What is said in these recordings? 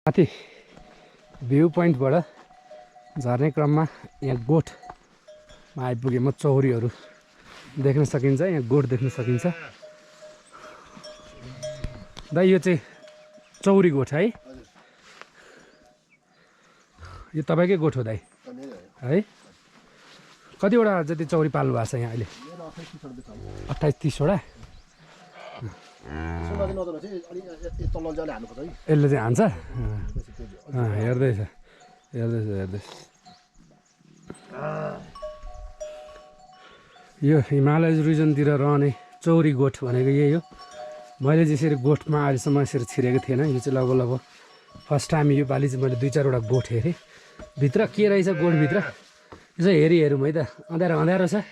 माथि भ्यू पोइन्टबाट झर्ने क्रममा यहाँ गोठमा आइपुगे म चौरीहरू देख्न सकिन्छ यहाँ गोठ देख्न सकिन्छ दाइ यो चाहिँ चौरी गोठ है यो तपाईँकै गोठ हो दाइ है कतिवटा जति चौरी पाल्नु भएको छ यहाँ अहिले 28-30 वटा यसले चाहिँ हान्छ हेर्दैछ यो हिमालय रिजनतिर रहने चौरी गोठ भनेको यही हो मैले जसरी गोठमा अहिलेसम्म यसरी छिरेको थिएन यो चाहिँ लगभग फर्स्ट टाइम यो पालि चाहिँ मैले 2-4 वटा गोठ हेरेँ भित्र के रहेछ गोठभित्र यसो हेरौँ है त अँध्यारो छ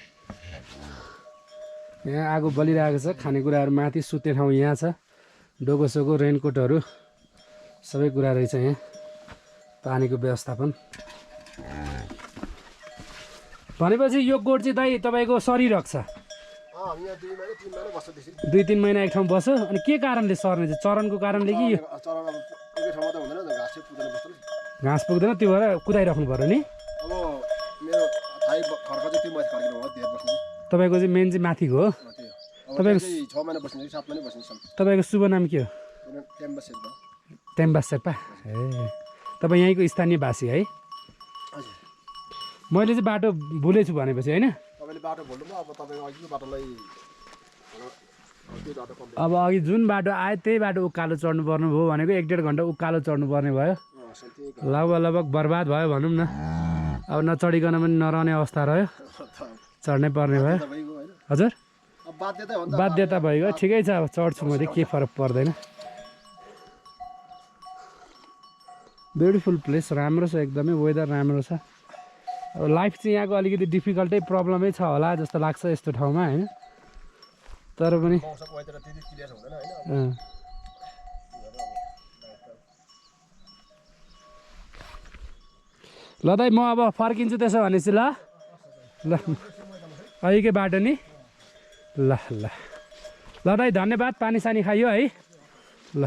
यहाँ आगो बलिरहेको छ खानेकुराहरू माथि सुत्ने ठाउँ यहाँ छ डोकोसोको रेनकोटहरू सबै कुरा रहेछ यहाँ पानीको व्यवस्थापन भनेपछि यो गोठ चाहिँ दाइ तपाईँको सरिरहेको छ 2-3 महिना एक ठाउँ बस्यो अनि के कारणले सर्ने चाहिँ चरनको कारणले कि यो घाँस पुग्दैन त्यो भएर कुदाइराख्नु पर्यो नि तपाईँको चाहिँ मेन चाहिँ माथिको हो तपाईँको शुभ नाम के हो टेम्बा शेर्पा ए तपाईँ यहीँको स्थानीय वासी है मैले चाहिँ बाटो भुलेछु भनेपछि होइन अब अघि जुन बाटो आयो त्यही बाटो उकालो चढ्नु पर्ने भयो भनेको 1-1.5 घन्टा उकालो चढ्नु पर्ने भयो लगभग बर्बाद भयो भनौँ न अब नचढिकन पनि नरहने अवस्था रह्यो चढ्नै पर्ने भयो हजुर बाध्यता भइगयो ठिकै छ अब चढ्छु मैले के फरक पर्दैन ब्युटिफुल प्लेस राम्रो छ एकदमै वेदर राम्रो छ अब लाइफ चाहिँ यहाँको अलिकति डिफिकल्टै प्रब्लमै छ होला जस्तो लाग्छ यस्तो ठाउँमा होइन तर पनि ल दाइ म अब फर्किन्छु त्यसो भनेपछि ल अहिलेकै बाटो नि ल दाइ धन्यवाद पानी सानी खाइयो है ल